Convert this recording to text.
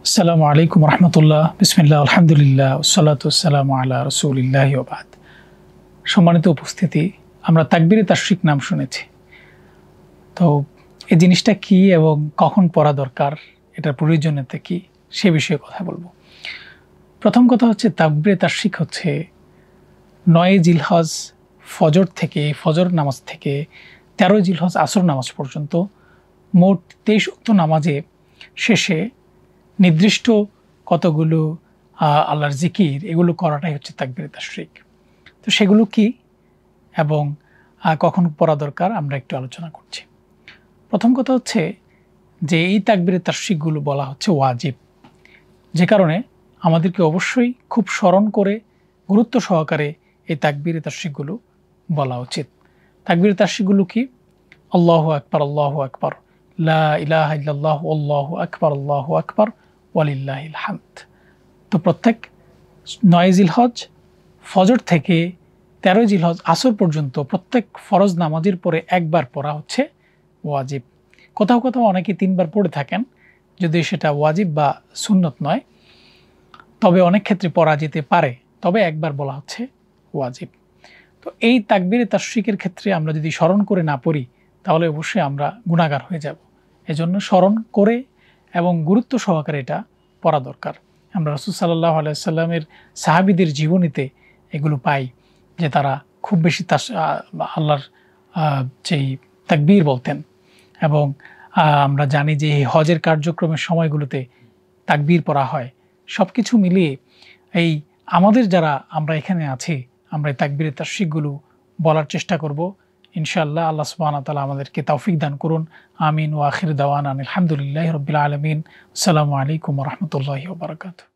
আসসালামু আলাইকুম রহমতুল্লাহ, বিসমিল্লাহ, আলহামদুলিল্লাহ, ওসসালাতু ওয়াসসালামু আলা রাসূলিল্লাহি ওয়া বাদ। সম্মানিত উপস্থিতি, আমরা তাকবীরে তাশরিক নাম শুনেছি। তো এই জিনিসটা কি এবং কখন পড়া দরকার, এটার প্রয়োজনীয়তা কি, সে বিষয়ে কথা বলবো। প্রথম কথা হচ্ছে, তাকবীরে তাশরিক হচ্ছে ৯ জিলহজ ফজর থেকে, ফজর নামাজ থেকে ১৩ জিলহজ আসর নামাজ পর্যন্ত মোট ২৩ ওয়াক্ত নামাজে শেষে নির্দিষ্ট কতগুলো আল্লাহর জিকির, এগুলো করাটাই হচ্ছে তাকবীরে তাশরিক। তো সেগুলো কি এবং কখন পড়া দরকার আমরা একটু আলোচনা করছি। প্রথম কথা হচ্ছে যে এই তাকবীরে তাশরিকগুলো বলা হচ্ছে ওয়াজিব, যে কারণে আমাদেরকে অবশ্যই খুব স্মরণ করে গুরুত্ব সহকারে এই তাকবীরে তাশরিকগুলো বলা উচিত। তাকবীরে তাশরিকগুলো কি? আল্লাহু আকবার, আল্লাহু আকবার, লা ইলাহা ইল্লাল্লাহু, আল্লাহু আকবার, আল্লাহু আকবার, ওয়ালিল্লাহিল হামদ। তো প্রত্যেক ৯ জিলহজ ফজর থেকে ১৩ জিলহজ আসর পর্যন্ত প্রত্যেক ফরজ নামাজের পরে একবার পড়া হচ্ছে ওয়াজিব। কোথাও কোথাও অনেকে ৩ বার পড়ে থাকেন, যদি সেটা ওয়াজিব বা সুন্নত নয়, তবে অনেক ক্ষেত্রে পড়া যেতে পারে, তবে একবার বলা হচ্ছে ওয়াজিব। তো এই তাকবীরে তাশরিকের ক্ষেত্রে আমরা যদি স্মরণ করে না পড়ি, তাহলে অবশ্যই আমরা গুনাহগার হয়ে যাব। এজন্য স্মরণ করে এবং গুরুত্ব সহকারে এটা পড়া দরকার। আমরা রাসূল সাল্লাল্লাহু আলাইহি সাল্লামের সাহাবীদের জীবনীতে এগুলো পাই যে তারা খুব বেশি আল্লাহর যেই তাকবীর বলতেন। এবং আমরা জানি যে এই হজের কার্যক্রমের সময়গুলোতে তাকবীর পড়া হয়। সব কিছু মিলিয়ে এই আমাদের যারা আমরা এখানে আছি, আমরা এই তাকবীরে তাশরিকগুলো বলার চেষ্টা করব ইনশাআল্লাহ। আল্লাহ সুবহানাহু ওয়া তাআলা আমাদেরকে তৌফিক দান করুন। আমিন ওয়া আখির দাওয়ানা আলহামদুলিল্লাহি রাব্বিল আলামিন। আসসালামু আলাইকুম ওয়া রাহমাতুল্লাহি ওয়া বারাকাতুহু।